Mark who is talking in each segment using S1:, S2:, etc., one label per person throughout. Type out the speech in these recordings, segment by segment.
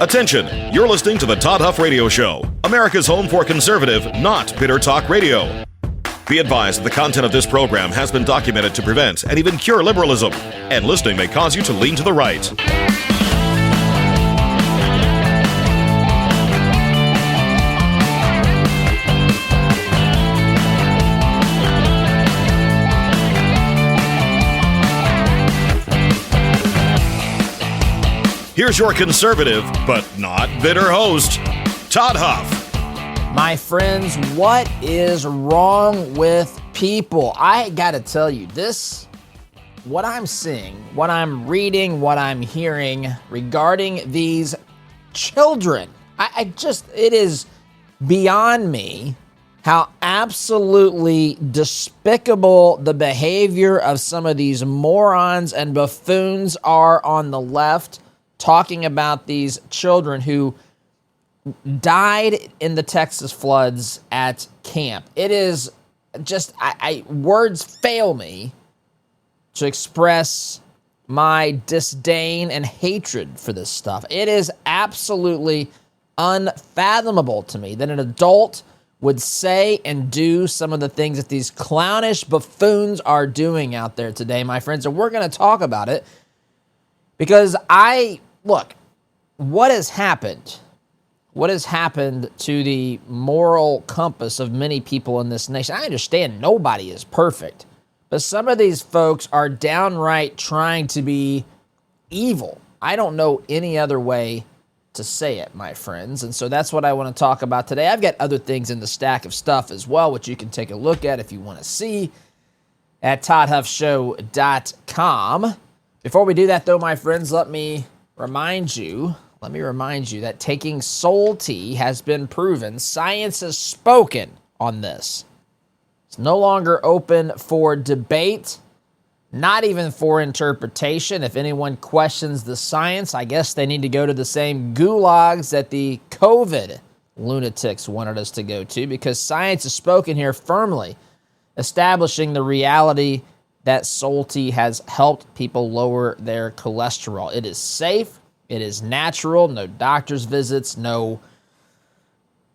S1: Attention, you're listening to the Todd Huff Radio Show, America's home for conservative, not bitter talk radio. Be advised that the content of this program has been documented to prevent and even cure liberalism, and listening may cause you to lean to the right. Here's your conservative, but not bitter host, Todd Huff.
S2: My friends, what is wrong with people? I gotta tell you, what I'm seeing, what I'm reading, what I'm hearing regarding these children, it is beyond me how absolutely despicable the behavior of some of these morons and buffoons are on the left, talking about these children who died in the Texas floods at camp. It is just, words fail me to express my disdain and hatred for this stuff. It is absolutely unfathomable to me that an adult would say and do some of the things that these clownish buffoons are doing out there today, my friends. And we're going to talk about it because look, what has happened? What has happened to the moral compass of many people in this nation? I understand nobody is perfect, but some of these folks are downright trying to be evil. I don't know any other way to say it, my friends, and so that's what I want to talk about today. I've got other things in the stack of stuff as well, which you can take a look at if you want to see at ToddHuffShow.com. Before we do that, though, my friends, let me remind you that taking Soul Tea has been proven. Science has spoken on this. It's no longer open for debate, not even for interpretation. If anyone questions the science, I guess they need to go to the same gulags that the COVID lunatics wanted us to go to, because science has spoken here firmly, establishing the reality that Soul Tea has helped people lower their cholesterol. It is safe. It is natural. No doctor's visits. No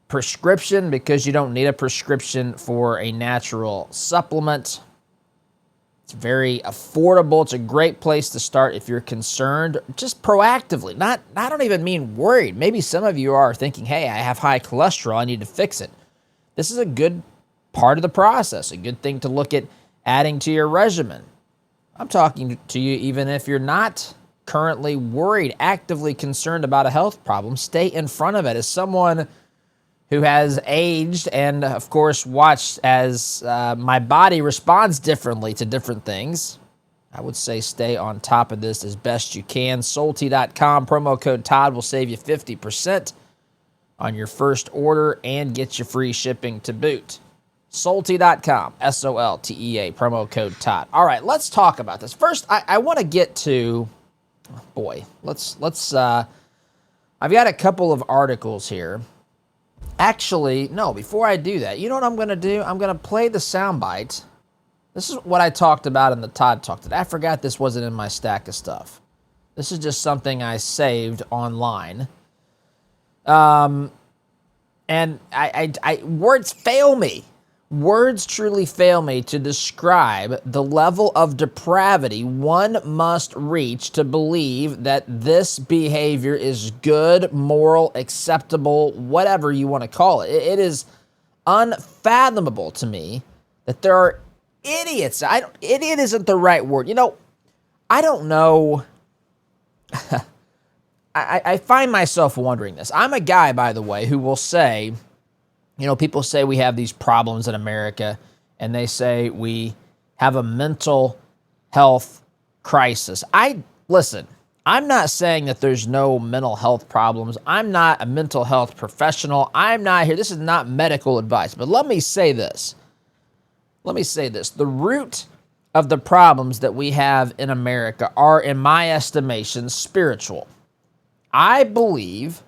S2: prescription, because you don't need a prescription for a natural supplement. It's very affordable. It's a great place to start if you're concerned, just proactively. I don't even mean worried. Maybe some of you are thinking, hey, I have high cholesterol. I need to fix it. This is a good part of the process, a good thing to look at adding to your regimen. I'm talking to you even if you're not currently worried, actively concerned about a health problem. Stay in front of it. As someone who has aged and, of course, watched as my body responds differently to different things, I would say stay on top of this as best you can. SoulTea.com, promo code Todd will save you 50% on your first order and get you free shipping to boot. SoulTea.com, SOLTEA, promo code Todd. All right, let's talk about this. First, I want to get to, I've got a couple of articles here. Actually, no, before I do that, you know what I'm going to do? I'm going to play the soundbite. This is what I talked about in the Todd Talk today. I forgot this wasn't in my stack of stuff. This is just something I saved online. And words fail me. Words truly fail me to describe the level of depravity one must reach to believe that this behavior is good, moral, acceptable, whatever you want to call it. It is unfathomable to me that there are idiots. Idiot isn't the right word. I don't know. I find myself wondering this. I'm a guy, by the way, who will say, people say we have these problems in America, and they say we have a mental health crisis. Listen, I'm not saying that there's no mental health problems. I'm not a mental health professional. I'm not here. This is not medical advice. But let me say this. The root of the problems that we have in America are, in my estimation, spiritual. I believe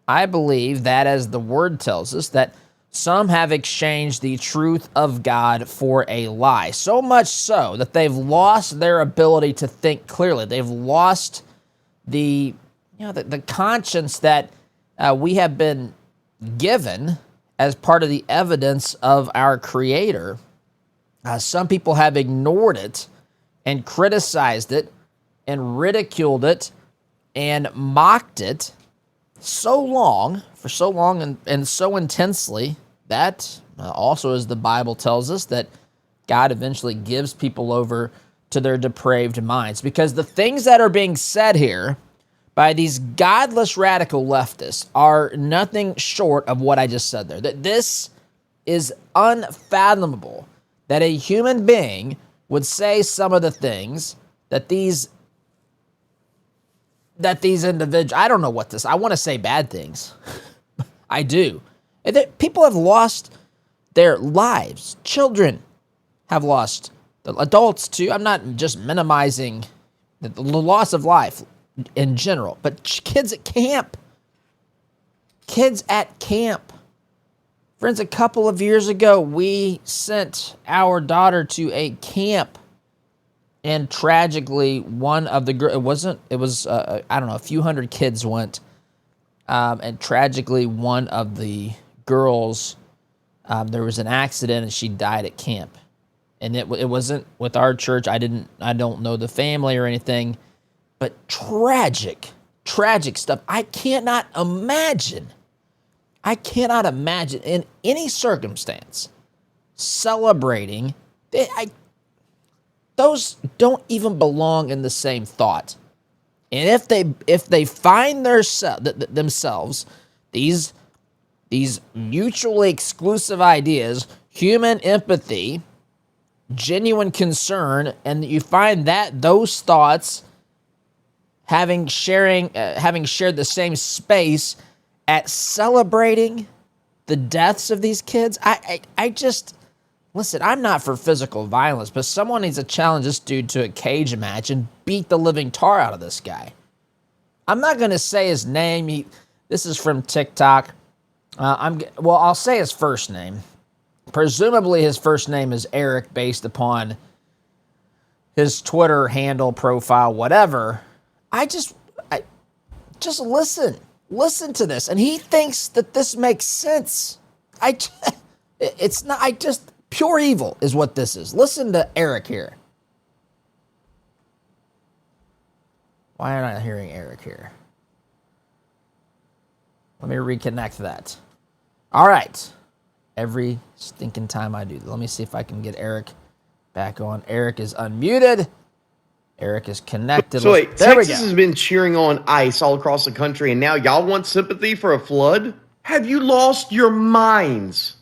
S2: that, as the word tells us, that some have exchanged the truth of God for a lie. So much so that they've lost their ability to think clearly. They've lost the the conscience that we have been given as part of the evidence of our Creator. Some people have ignored it and criticized it and ridiculed it and mocked it for so long and so intensely that also, as the Bible tells us, that God eventually gives people over to their depraved minds. Because the things that are being said here by these godless radical leftists are nothing short of what I just said there. That this is unfathomable, that a human being would say some of the things that these individuals, I don't know what this, I want to say bad things. I do. People have lost their lives. Children have lost, adults too. I'm not just minimizing the loss of life in general, but kids at camp. Kids at camp. Friends, a couple of years ago, we sent our daughter to a camp, and tragically, one of the girls, I don't know, a few hundred kids went, and tragically, one of the girls, there was an accident and she died at camp. And it wasn't with our church. I don't know the family or anything, but tragic stuff. I cannot imagine in any circumstance celebrating. Those don't even belong in the same thought. And if they find themselves these mutually exclusive ideas, human empathy, genuine concern, and you find that those thoughts having shared the same space at celebrating the deaths of these kids, I just listen. I'm not for physical violence, but someone needs to challenge this dude to a cage match and beat the living tar out of this guy. I'm not going to say his name. This is from TikTok. I'll say his first name. Presumably his first name is Eric based upon his Twitter handle, profile, whatever. I just listen to this. And he thinks that this makes sense. It's not, pure evil is what this is. Listen to Eric here. Why am I not hearing Eric here? Let me reconnect that. All right. Every stinking time I do that. Let me see if I can get Eric back on. Eric is unmuted. Eric is connected.
S3: So wait, Texas has been cheering on ICE all across the country, and now y'all want sympathy for a flood? Have you lost your minds?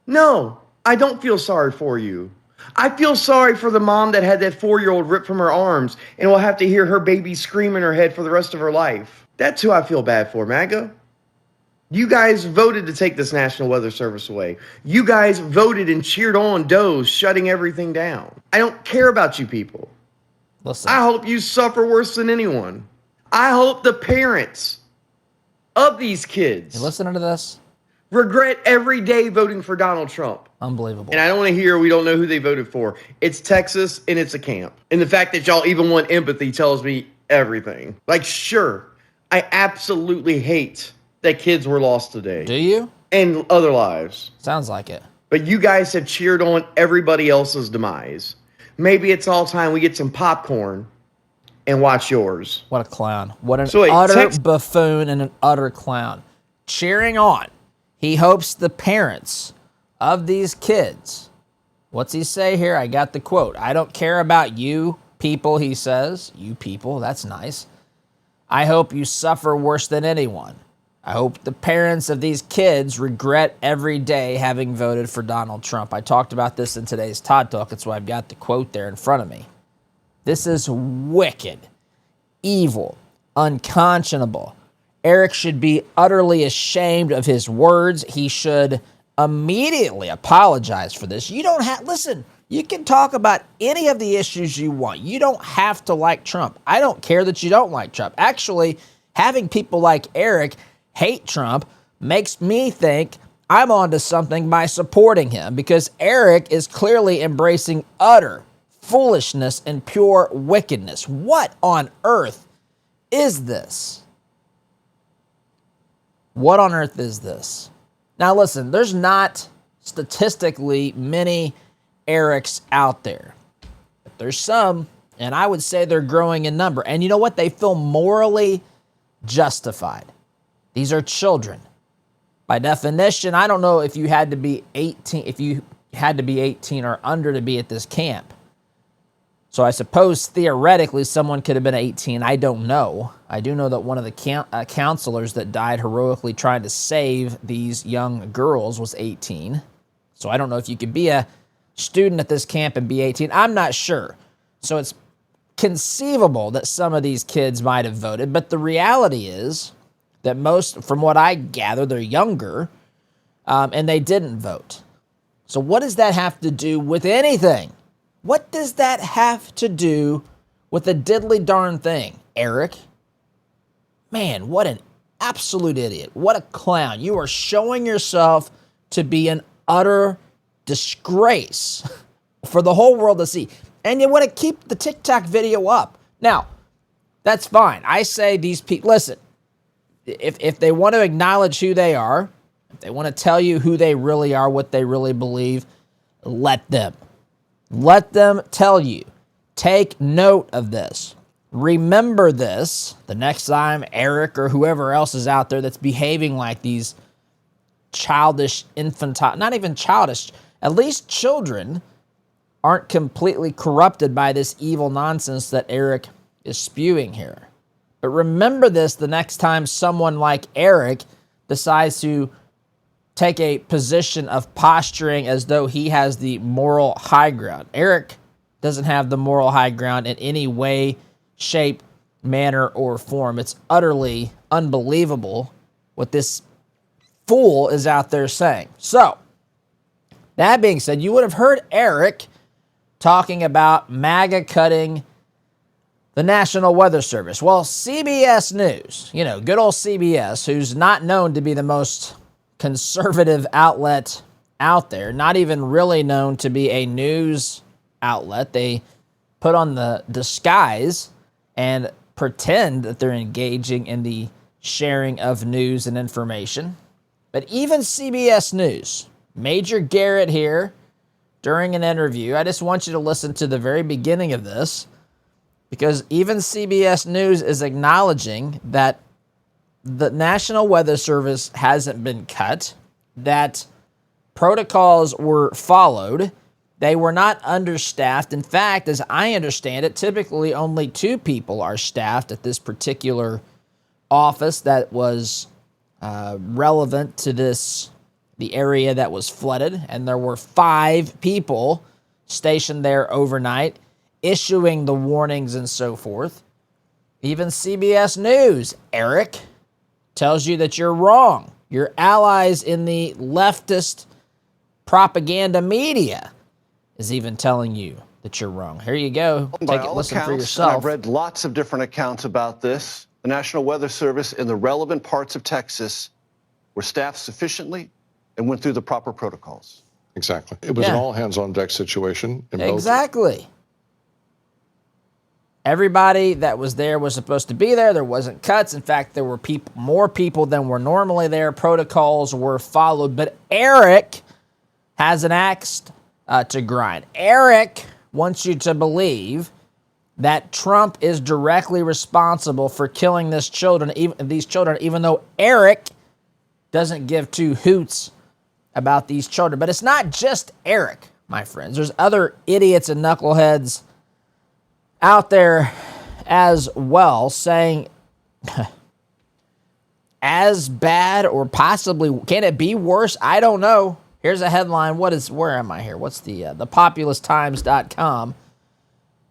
S3: No, I don't feel sorry for you. I feel sorry for the mom that had that 4-year-old ripped from her arms and will have to hear her baby scream in her head for the rest of her life. That's who I feel bad for, MAGA. You guys voted to take this National Weather Service away. You guys voted and cheered on Doe's shutting everything down. I don't care about you people.
S2: Listen.
S3: I hope you suffer worse than anyone. I hope the parents of these kids
S2: You listening to this?
S3: regret every day voting for Donald Trump.
S2: Unbelievable.
S3: And I don't want to hear we don't know who they voted for. It's Texas and it's a camp. And the fact that y'all even want empathy tells me everything. Like, sure, I absolutely hate that kids were lost today.
S2: Do you?
S3: And other lives.
S2: Sounds like it.
S3: But you guys have cheered on everybody else's demise. Maybe it's all time we get some popcorn and watch yours.
S2: What a clown. What an utter buffoon and an utter clown. Cheering on. He hopes the parents of these kids, what's he say here? I got the quote. I don't care about you people, he says. You people, that's nice. I hope you suffer worse than anyone. I hope the parents of these kids regret every day having voted for Donald Trump. I talked about this in today's Todd Talk. That's why I've got the quote there in front of me. This is wicked, evil, unconscionable. Eric should be utterly ashamed of his words. He should immediately apologize for this. You don't have, listen, you can talk about any of the issues you want. You don't have to like Trump. I don't care that you don't like Trump. Actually, having people like Eric hate Trump makes me think I'm onto something by supporting him, because Eric is clearly embracing utter foolishness and pure wickedness. What on earth is this? What on earth is this? Now listen, there's not statistically many Erics out there. But there's some, and I would say they're growing in number. And you know what? They feel morally justified. These are children. By definition, I don't know if you had to be 18 or under to be at this camp. So I suppose theoretically someone could have been 18. I don't know. I do know that one of the counselors that died heroically trying to save these young girls was 18. So I don't know if you could be a student at this camp and be 18. I'm not sure. So it's conceivable that some of these kids might have voted. But the reality is that most, from what I gather, they're younger and they didn't vote. So what does that have to do with anything? What does that have to do with a diddly darn thing, Eric? Man, what an absolute idiot. What a clown. You are showing yourself to be an utter disgrace for the whole world to see. And you want to keep the TikTok video up. Now, that's fine. I say these people, listen, if they want to acknowledge who they are, if they want to tell you who they really are, what they really believe, let them. Let them tell you. Take note of this. Remember this the next time Eric or whoever else is out there that's behaving like these childish, infantile, not even childish, at least children aren't completely corrupted by this evil nonsense that Eric is spewing here. But remember this the next time someone like Eric decides to take a position of posturing as though he has the moral high ground. Eric doesn't have the moral high ground in any way, shape, manner, or form. It's utterly unbelievable what this fool is out there saying. So, that being said, you would have heard Eric talking about MAGA cutting the National Weather Service. Well, CBS News, good old CBS, who's not known to be the most conservative outlet out there, not even really known to be a news outlet. They put on the disguise and pretend that they're engaging in the sharing of news and information. But even CBS News, Major Garrett here, during an interview, I just want you to listen to the very beginning of this, because even CBS News is acknowledging that the National Weather Service hasn't been cut, that protocols were followed, they were not understaffed. In fact, as I understand it, typically only 2 people are staffed at this particular office that was relevant to the area that was flooded, and there were 5 people stationed there overnight, issuing the warnings and so forth. Even CBS News, Eric, tells you that you're wrong. Your allies in the leftist propaganda media is even telling you that you're wrong. Here you go. Take it, listen for yourself.
S4: I've read lots of different accounts about this. The National Weather Service in the relevant parts of Texas were staffed sufficiently and went through the proper protocols.
S5: Exactly. It was an all-hands-on-deck situation.
S2: Exactly. Everybody that was there was supposed to be there. There wasn't cuts. In fact, there were more people than were normally there. Protocols were followed. But Eric has an axe to grind. Eric wants you to believe that Trump is directly responsible for killing these children, even though Eric doesn't give 2 hoots about these children. But it's not just Eric, my friends. There's other idiots and knuckleheads out there as well saying as bad or possibly, can it be worse? I don't know. Here's a headline. Where am I here? What's the populoustimes.com.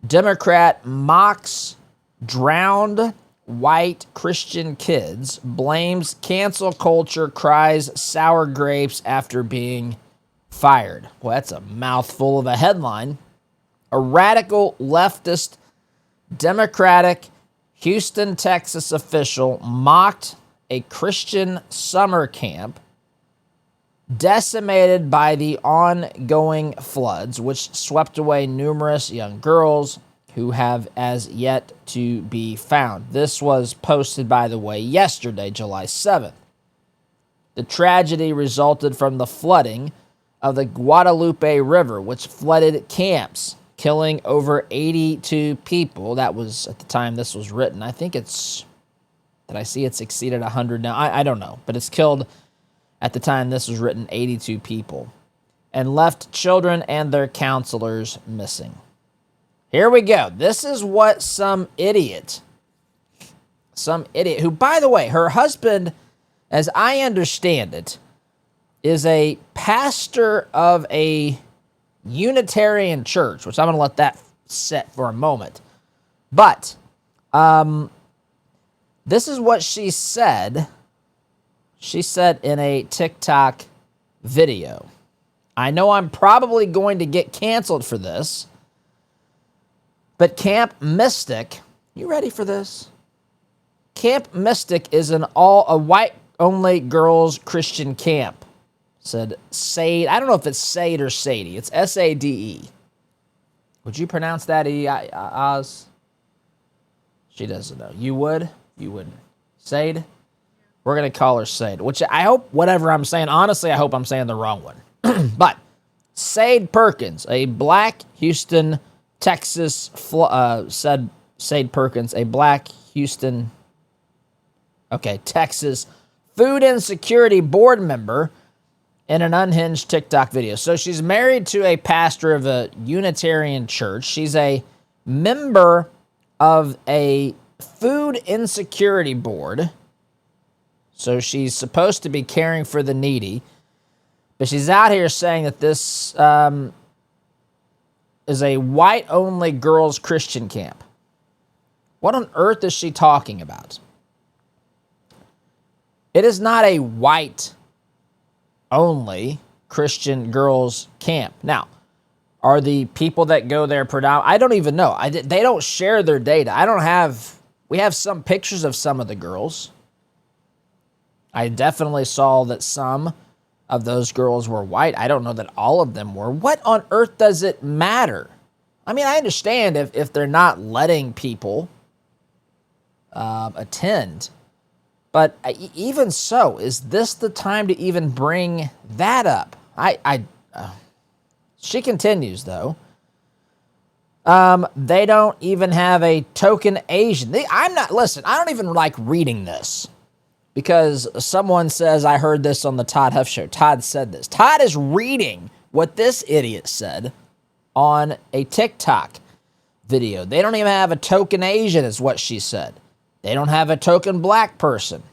S2: Democrat mocks drowned white Christian kids, blames cancel culture, cries sour grapes after being fired. Well, that's a mouthful of a headline. A radical leftist Democratic Houston, Texas official mocked a Christian summer camp decimated by the ongoing floods, which swept away numerous young girls who have as yet to be found. This was posted, by the way, yesterday, July 7th. The tragedy resulted from the flooding of the Guadalupe River, which flooded camps, killing over 82 people. That was at the time this was written. I think did I see it's exceeded 100 now? I don't know, but it's killed at the time this was written 82 people and left children and their counselors missing. Here we go. This is what some idiot who, by the way, her husband, as I understand it, is a pastor of a Unitarian church, which I'm going to let that sit for a moment. But this is what she said. She said in a TikTok video. I know I'm probably going to get canceled for this, but Camp Mystic, you ready for this? Camp Mystic is a white-only girls Christian camp, said Sade. I don't know if it's Sade or Sadie. It's S-A-D-E. Would you pronounce that E, Oz? She doesn't know. You would? You wouldn't. Sade? We're going to call her Sade, which I hope, whatever I'm saying, honestly, I hope I'm saying the wrong one. But Sade Perkins, a black Houston, Texas, said Sade Perkins, a black Houston, Texas food insecurity board member in an unhinged TikTok video. So she's married to a pastor of a Unitarian church. She's a member of a food insecurity board. So she's supposed to be caring for the needy. But she's out here saying that this is a white-only girls Christian camp. What on earth is she talking about? It is not a white-only Christian girls camp. Now, are the people that go there predominant? I don't even know. They don't share their data. We have some pictures of some of the girls. I definitely saw that some of those girls were white. I don't know that all of them were. What on earth does it matter? I mean, I understand if they're not letting people attend. But even so, is this the time to even bring that up? She continues, though. They don't even have a token Asian. I don't even like reading this. Because someone says, I heard this on the Todd Huff Show. Todd said this. Todd is reading what this idiot said on a TikTok video. They don't even have a token Asian, is what she said. They don't have a token black person.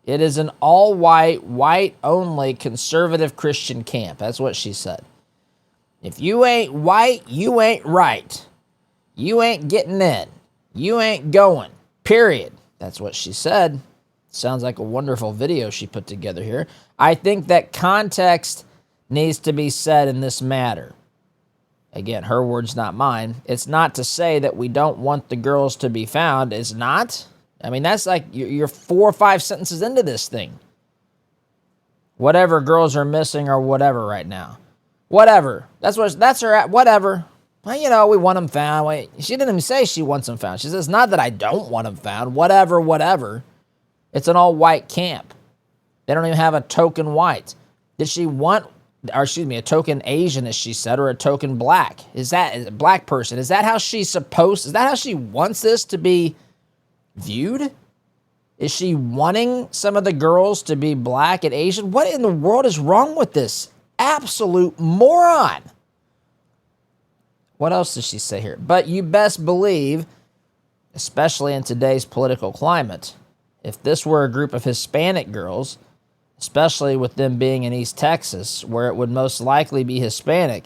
S2: It is an all-white, white-only conservative Christian camp. That's what she said. If you ain't white, you ain't right. You ain't getting in. You ain't going. Period. That's what she said. Sounds like a wonderful video she put together here. I think that context needs to be said in this matter. Again, her words, not mine. It's not to say that we don't want the girls to be found. It's not. I mean, that's like you're 4 or 5 sentences into this thing. Whatever girls are missing or whatever right now. Whatever. That's her. Whatever. Well, we want them found. Wait, she didn't even say she wants them found. She says, not that I don't want them found. Whatever. It's an all-white camp. They don't even have a token white. Did she want, a token Asian, as she said, or a token black? Is a black person? Is that how she wants this to be viewed? Is she wanting some of the girls to be black and Asian? What in the world is wrong with this absolute moron? What else does she say here? But you best believe, especially in today's political climate, if this were a group of Hispanic girls, especially with them being in East Texas, where it would most likely be Hispanic,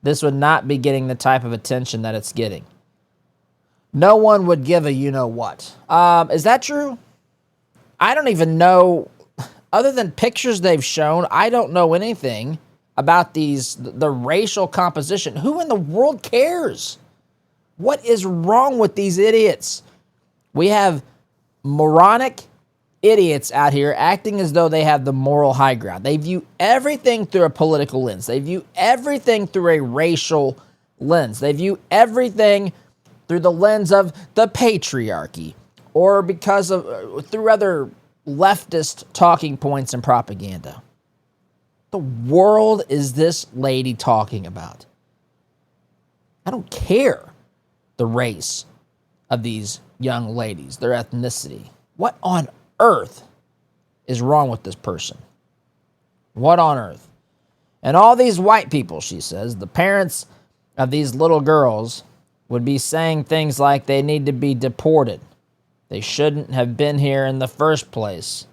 S2: this would not be getting the type of attention that it's getting. No one would give a you-know-what. Is that true? I don't even know. Other than pictures they've shown, I don't know anything about the racial composition. Who in the world cares? What is wrong with these idiots? We have moronic idiots out here acting as though they have the moral high ground. They view everything through a political lens. They view everything through a racial lens. They view everything through the lens of the patriarchy or through other leftist talking points and propaganda. The world is this lady talking about? I don't care the race of these young ladies, their ethnicity. What on earth is wrong with this person? What on earth? And all these white people, she says, the parents of these little girls would be saying things like they need to be deported. They shouldn't have been here in the first place.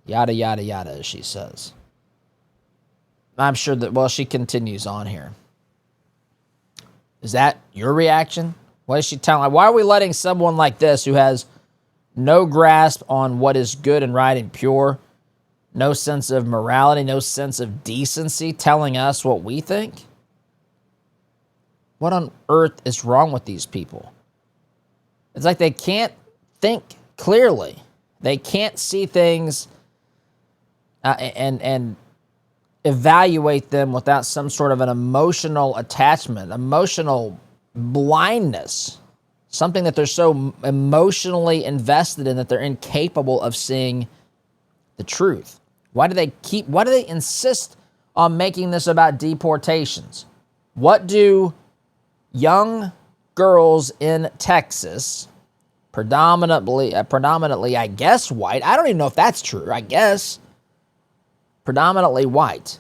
S2: Yada, yada, yada, as she says. I'm sure that, well, she continues on here. Is that your reaction? What is she telling? Why are we letting someone like this who has no grasp on what is good and right and pure, no sense of morality, no sense of decency, telling us what we think? What on earth is wrong with these people? It's like they can't think clearly. They can't see things and evaluate them without some sort of an emotional attachment, emotional blindness, something that they're so emotionally invested in that they're incapable of seeing the truth. Why do they insist on making this about deportations? What do young girls in Texas, predominantly, I guess, white, I don't even know if that's true, I guess, predominantly white,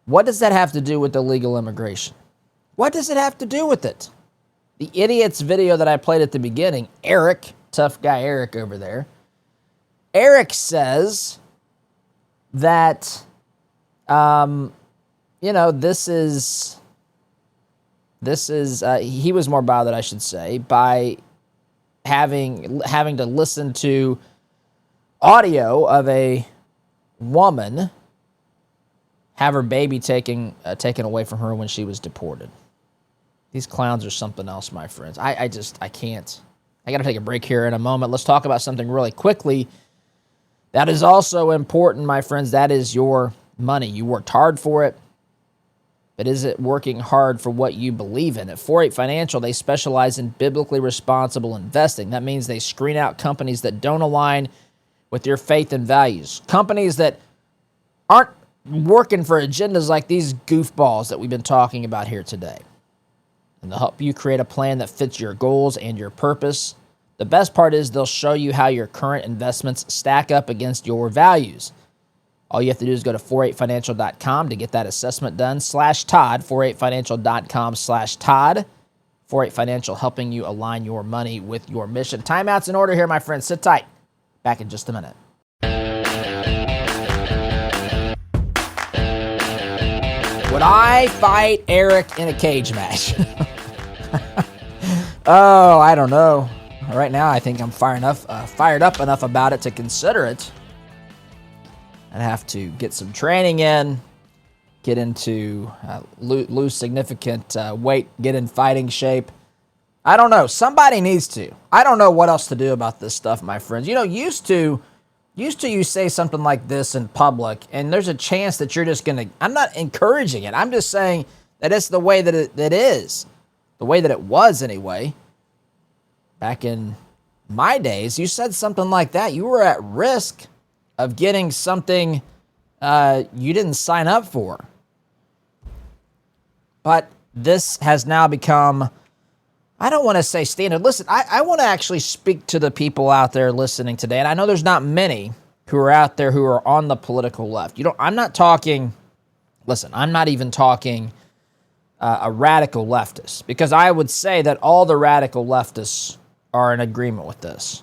S2: what does that have to do with illegal immigration? What does it have to do with it? The idiot's video that I played at the beginning, Eric, tough guy Eric over there, Eric says that, he was more bothered, I should say, by having to listen to audio of a woman have her baby taken away from her when she was deported. These clowns are something else, my friends. I can't. I got to take a break here in a moment. Let's talk about something really quickly that is also important, my friends. That is your money. You worked hard for it. But is it working hard for what you believe in? At 48 Financial, they specialize in biblically responsible investing. That means they screen out companies that don't align with your faith and values. Companies that aren't working for agendas like these goofballs that we've been talking about here today. And they'll help you create a plan that fits your goals and your purpose. The best part is they'll show you how your current investments stack up against your values. All you have to do is go to 48financial.com to get that assessment done, /Todd, 48financial.com/Todd. 48 Financial, helping you align your money with your mission. Timeout's in order here, my friends. Sit tight. Back in just a minute. Would I fight Eric in a cage match? Oh, I don't know. Right now, I think I'm fired up enough about it to consider it. I'd have to get some training in, get into, lose significant weight, get in fighting shape. I don't know. Somebody needs to. I don't know what else to do about this stuff, my friends. You know, used to you say something like this in public, and there's a chance that you're just going to, I'm not encouraging it. I'm just saying that it's the way that it is. The way that it was anyway. Back in my days, you said something like that, you were at risk of getting something you didn't sign up for. But this has now become, I don't want to say standard. Listen, I want to actually speak to the people out there listening today, and I know there's not many who are out there who are on the political left. I'm not talking, listen, I'm not even talking a radical leftist, because I would say that all the radical leftists are in agreement with this.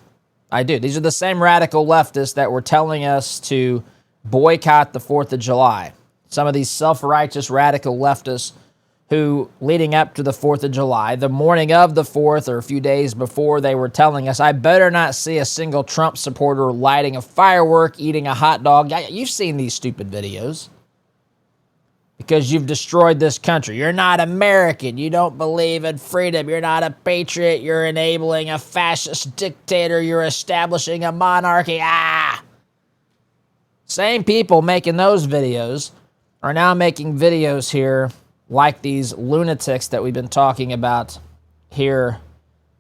S2: I do. These are the same radical leftists that were telling us to boycott the 4th of July. Some of these self-righteous radical leftists who, leading up to the 4th of July, the morning of the 4th or a few days before, they were telling us, I better not see a single Trump supporter lighting a firework, eating a hot dog. You've seen these stupid videos. Because you've destroyed this country. You're not American. You don't believe in freedom. You're not a patriot. You're enabling a fascist dictator. You're establishing a monarchy. Same people making those videos are now making videos here like these lunatics that we've been talking about here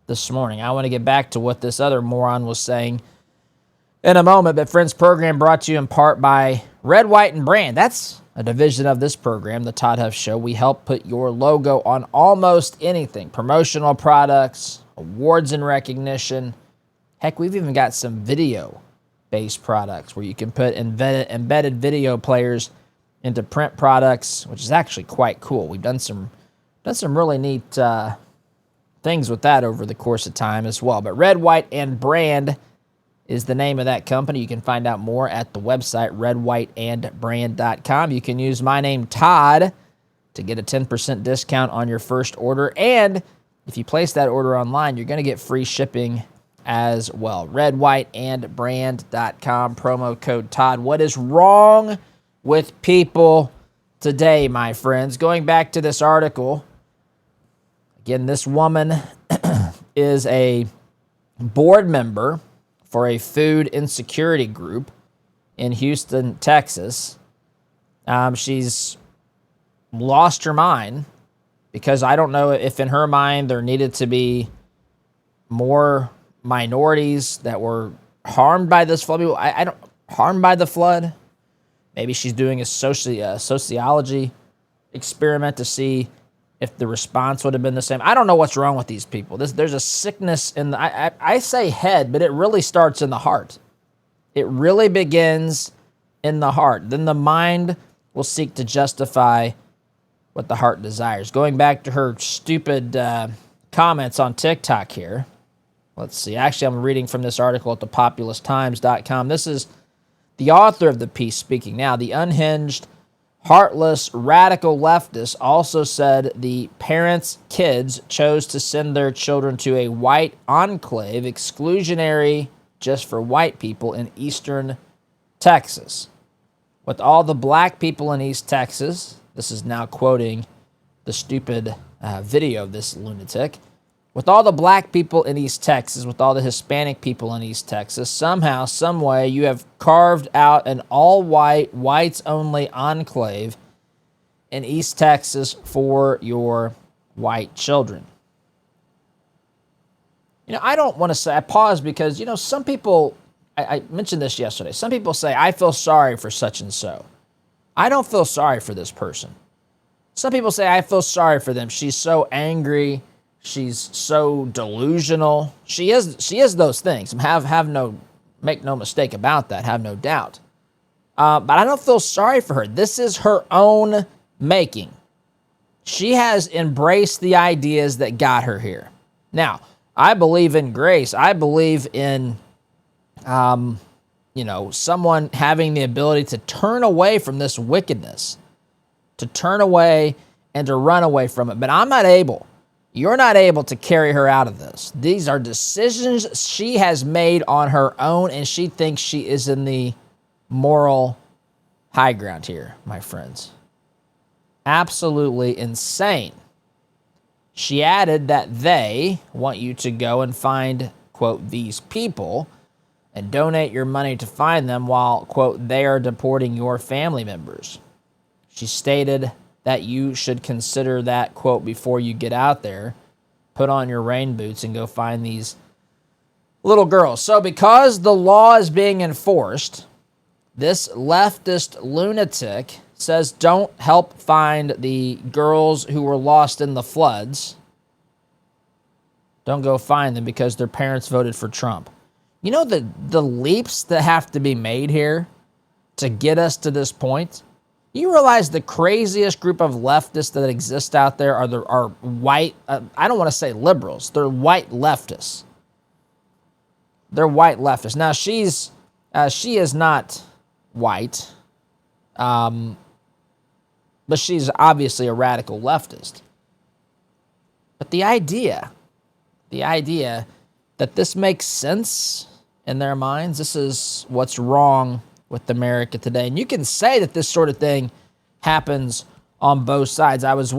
S2: this morning. I want to get back to what this other moron was saying in a moment. But friends, program brought to you in part by Red, White, and Brand. That's a division of this program, the Todd Huff Show. We help put your logo on almost anything. Promotional products, awards and recognition. Heck, we've even got some video-based products where you can put embedded video players into print products, which is actually quite cool. We've done some really neat things with that over the course of time as well. But Red, White, and Brand is the name of that company. You can find out more at the website, redwhiteandbrand.com. You can use my name, Todd, to get a 10% discount on your first order. And if you place that order online, you're going to get free shipping as well. redwhiteandbrand.com, promo code Todd. What is wrong with people today, my friends? Going back to this article, again, this woman is a board member for a food insecurity group in Houston, Texas. She's lost her mind because I don't know if in her mind there needed to be more minorities that were harmed by this flood. I don't harmed by the flood. Maybe she's doing a sociology experiment to see if the response would have been the same. I don't know what's wrong with these people. There's a sickness in the, I say head, but it really starts in the heart. It really begins in the heart. Then the mind will seek to justify what the heart desires. Going back to her stupid comments on TikTok here. Let's see. Actually, I'm reading from this article at thepopulisttimes.com. This is the author of the piece speaking now. The unhinged, heartless, radical leftist also said the parents' kids chose to send their children to a white enclave, exclusionary just for white people in eastern Texas. With all the black people in East Texas, this is now quoting the stupid video of this lunatic. With all the black people in East Texas, with all the Hispanic people in East Texas, somehow, some way, you have carved out an all-white, whites-only enclave in East Texas for your white children. You know, I don't want to say, I pause because, you know, some people, I mentioned this yesterday, some people say, I feel sorry for such and so. I don't feel sorry for this person. Some people say, I feel sorry for them. She's so angry. She's so delusional. She is those things. Make no mistake about that. Have no doubt. But I don't feel sorry for her. This is her own making. She has embraced the ideas that got her here. Now, I believe in grace. I believe in, someone having the ability to turn away from this wickedness, to turn away and to run away from it. But I'm not able. You're not able to carry her out of this. These are decisions she has made on her own, and she thinks she is in the moral high ground here, my friends. Absolutely insane. She added that they want you to go and find, quote, these people and donate your money to find them while, quote, they are deporting your family members. She stated that you should consider that, quote, before you get out there, put on your rain boots and go find these little girls. So because the law is being enforced, this leftist lunatic says don't help find the girls who were lost in the floods. Don't go find them because their parents voted for Trump. You know the leaps that have to be made here to get us to this point? You realize the craziest group of leftists that exist out there are white, I don't want to say liberals, they're white leftists. They're white leftists. Now, she is not white, but she's obviously a radical leftist. But the idea that this makes sense in their minds, this is what's wrong with America today. And you can say that this sort of thing happens on both sides. I was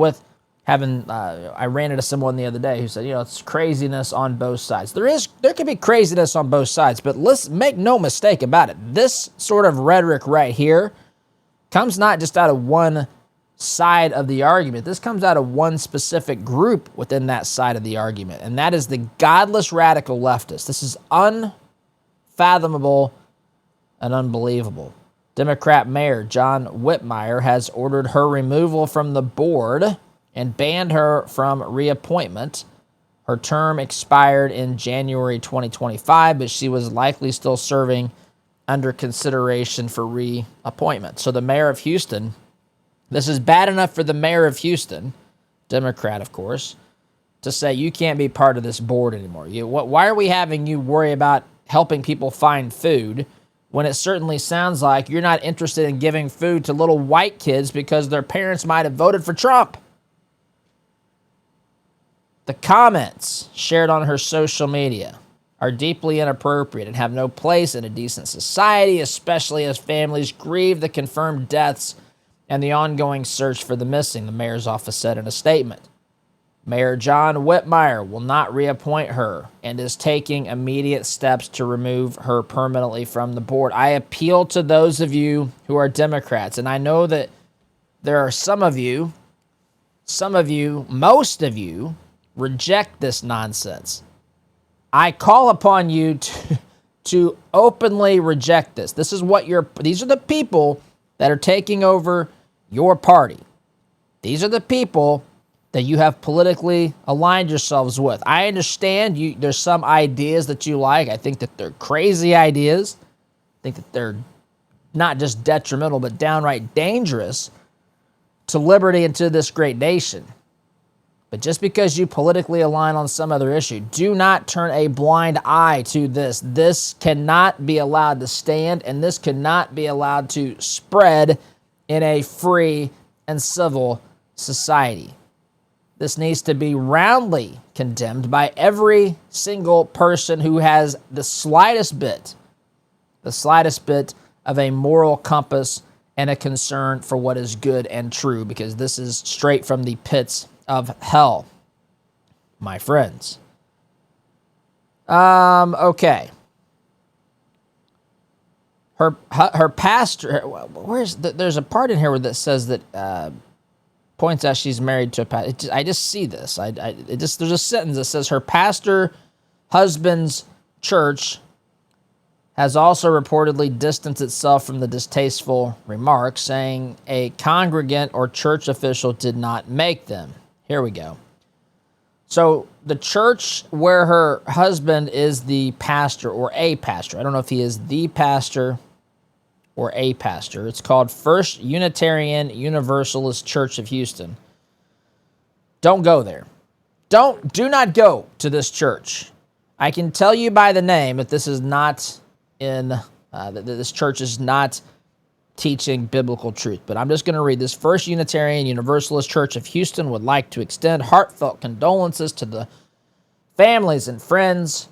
S2: I ran into someone the other day who said, it's craziness on both sides. There can be craziness on both sides, but let's make no mistake about it. This sort of rhetoric right here comes not just out of one side of the argument. This comes out of one specific group within that side of the argument, and that is the godless radical leftists. This is unfathomable and unbelievable. Democrat Mayor John Whitmire has ordered her removal from the board and banned her from reappointment. Her term expired in January 2025, but she was likely still serving under consideration for reappointment. So the mayor of Houston, this is bad enough for the mayor of Houston, Democrat, of course, to say you can't be part of this board anymore. Why are we having you worry about helping people find food when it certainly sounds like you're not interested in giving food to little white kids because their parents might have voted for Trump? The comments shared on her social media are deeply inappropriate and have no place in a decent society, especially as families grieve the confirmed deaths and the ongoing search for the missing, the mayor's office said in a statement. Mayor John Whitmire will not reappoint her and is taking immediate steps to remove her permanently from the board. I appeal to those of you who are Democrats, and I know that there are some of you, most of you, reject this nonsense. I call upon you to openly reject this. These are the people that are taking over your party. These are the people that you have politically aligned yourselves with. I understand there's some ideas that you like. I think that they're crazy ideas. I think that they're not just detrimental, but downright dangerous to liberty and to this great nation. But just because you politically align on some other issue, do not turn a blind eye to this. This cannot be allowed to stand, and this cannot be allowed to spread in a free and civil society. This needs to be roundly condemned by every single person who has the slightest bit of a moral compass and a concern for what is good and true, because this is straight from the pits of hell, my friends. Okay. Her pastor. There's a part in here where that says that points out she's married to a pastor. I just see this. There's a sentence that says her pastor husband's church has also reportedly distanced itself from the distasteful remarks, saying a congregant or church official did not make them. Here we go. So the church where her husband is the pastor or a pastor, I don't know if he is the pastor or a pastor. It's called First Unitarian Universalist Church of Houston. Don't go there. Do not go to this church. I can tell you by the name that this is not that this church is not teaching biblical truth. But I'm just going to read this. First Unitarian Universalist Church of Houston would like to extend heartfelt condolences to the families and friends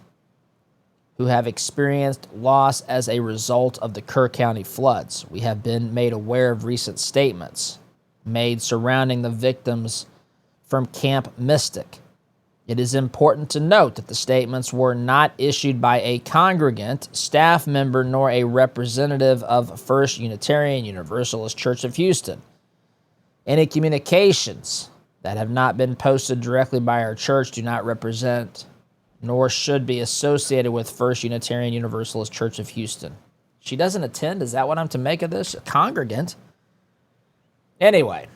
S2: who have experienced loss as a result of the Kerr County floods. We have been made aware of recent statements made surrounding the victims from Camp Mystic. It is important to note that the statements were not issued by a congregant, staff member, nor a representative of First Unitarian Universalist Church of Houston. Any communications that have not been posted directly by our church do not represent nor should be associated with First Unitarian Universalist Church of Houston. She doesn't attend? Is that what I'm to make of this? A congregant? Anyway.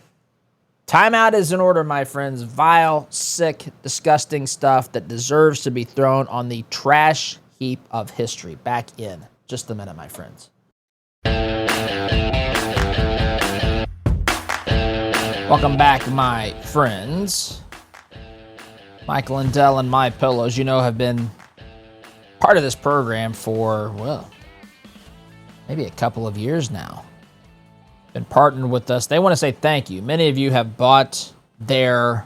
S2: Timeout is in order, my friends. Vile, sick, disgusting stuff that deserves to be thrown on the trash heap of history. Back in just a minute, my friends. Welcome back, my friends. Michael and Dell and My Pillows, have been part of this program for, maybe a couple of years now. Been partnered with us. They want to say thank you. Many of you have bought their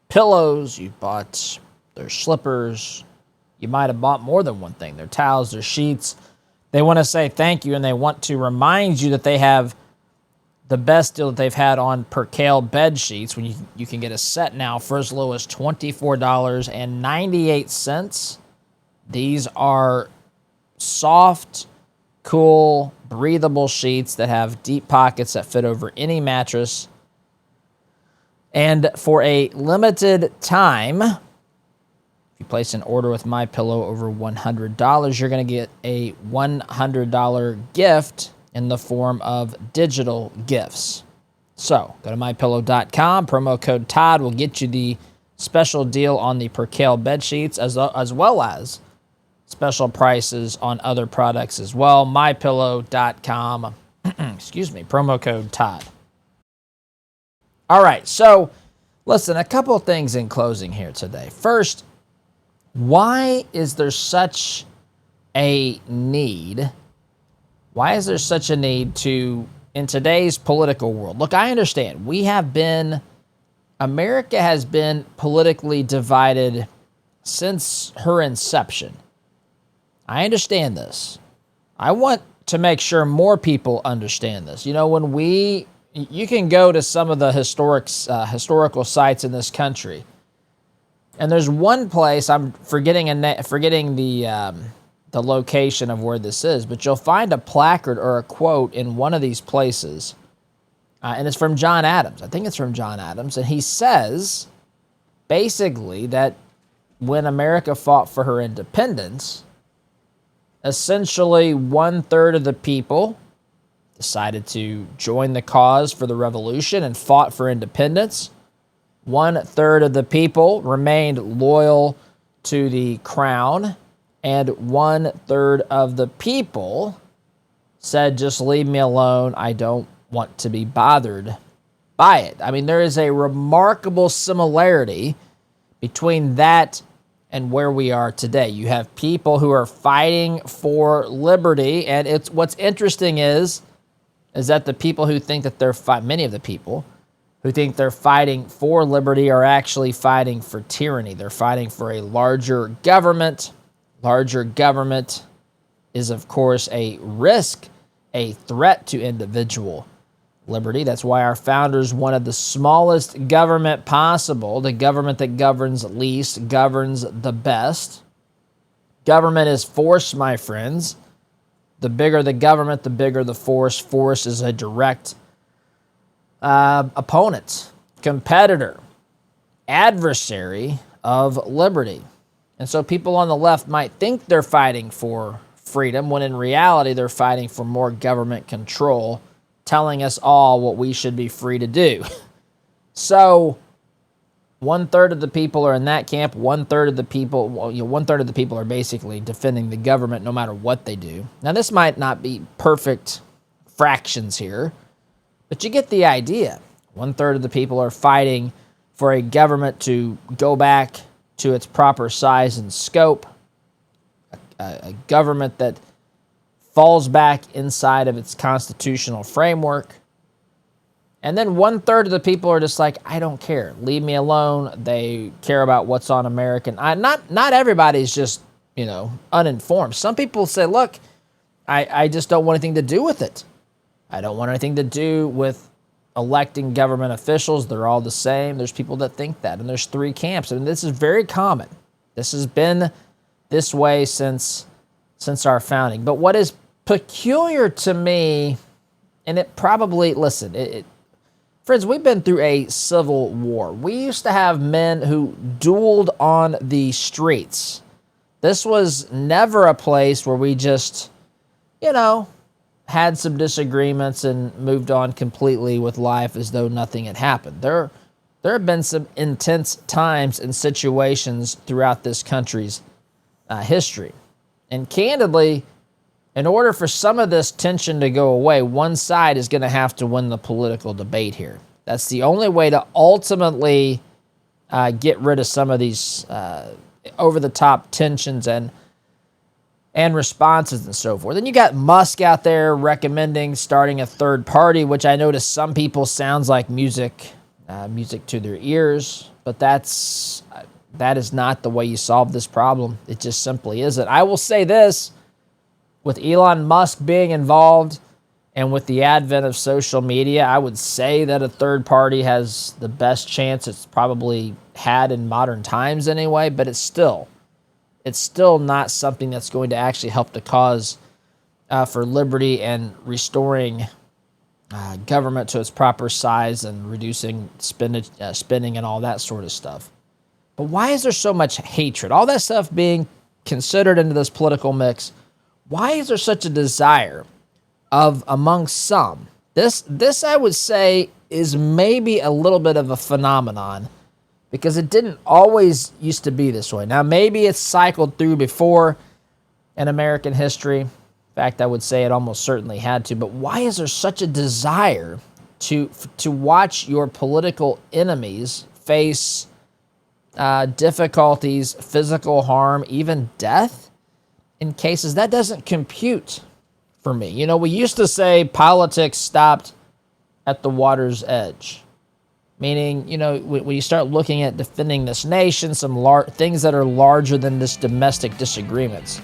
S2: pillows, you bought their slippers, you might have bought more than one thing, their towels, their sheets. They want to say thank you, and they want to remind you that they have the best deal that they've had on percale bed sheets, when you can get a set now for as low as $24.98. These are soft, cool, breathable sheets that have deep pockets that fit over any mattress. And for a limited time, If you place an order with MyPillow over $100, you're going to get a $100 gift in the form of digital gifts. So go to MyPillow.com. Promo code Todd will get you the special deal on the Percale bed sheets as well as special prices on other products as well. MyPillow.com. Excuse me. Promo code Todd. All right. So listen, a couple of things in closing here today. First, why is there such a need? Why is there such a need to, in today's political world? Look, I understand. America has been politically divided since her inception. I understand this. I want to make sure more people understand this. You know, you can go to some of the historical sites in this country, and there's one place, I'm forgetting the location of where this is, but you'll find a placard or a quote in one of these places, and it's from John Adams. I think it's from John Adams, and he says basically that when America fought for her independence, essentially 1/3 of the people decided to join the cause for the revolution and fought for independence. 1/3 of the people remained loyal to the crown, and 1/3 of the people said, just leave me alone. I don't want to be bothered by it. I mean, there is a remarkable similarity between that and where we are today. You have people who are fighting for liberty, and what's interesting is that the people who think that many of the people who think they're fighting for liberty are actually fighting for tyranny. They're fighting for a larger government. Larger government is, of course, a risk, a threat to individual liberty. That's why our founders wanted the smallest government possible. The government that governs least governs the best. Government is force, my friends. The bigger the government, the bigger the force. Force is a direct opponent, competitor, adversary of liberty. And so people on the left might think they're fighting for freedom, when in reality they're fighting for more government control, telling us all what we should be free to do. So 1/3 of the people are in that camp. 1/3 of the people, 1/3 of the people are basically defending the government no matter what they do. Now, this might not be perfect fractions here, but you get the idea. 1/3 of the people are fighting for a government to go back to its proper size and scope, a government that falls back inside of its constitutional framework. And then 1/3 of the people are just like, I don't care. Leave me alone. They care about what's on American. Not everybody's just, uninformed. Some people say, look, I just don't want anything to do with it. I don't want anything to do with electing government officials. They're all the same. There's people that think that. And there's three camps. And this is very common. This has been this way since our founding. But what is peculiar to me, and it probably, friends, we've been through a civil war. We used to have men who dueled on the streets. This was never a place where we just, had some disagreements and moved on completely with life as though nothing had happened. There have been some intense times and situations throughout this country's history. And candidly, in order for some of this tension to go away, one side is going to have to win the political debate here. That's the only way to ultimately get rid of some of these over-the-top tensions and responses and so forth. Then you got Musk out there recommending starting a third party, which I know to some people sounds like music to their ears, but that is not the way you solve this problem. It just simply isn't. I will say this, with Elon Musk being involved and with the advent of social media, I would say that a third party has the best chance it's probably had in modern times anyway, but it's still not something that's going to actually help the cause for liberty and restoring government to its proper size and reducing spending and all that sort of stuff. But why is there so much hatred? All that stuff being considered into this political mix, why is there such a desire of among some? This I would say is maybe a little bit of a phenomenon because it didn't always used to be this way. Now, maybe it's cycled through before in American history. In fact, I would say it almost certainly had to. But why is there such a desire to watch your political enemies face difficulties, physical harm, even death in cases? That doesn't compute for me. You know, we used to say politics stopped at the water's edge. Meaning, you know, when you start looking at defending this nation, some things that are larger than just domestic disagreements,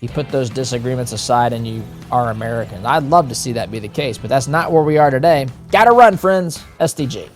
S2: you put those disagreements aside and you are American. I'd love to see that be the case, but that's not where we are today. Gotta run, friends. SDG.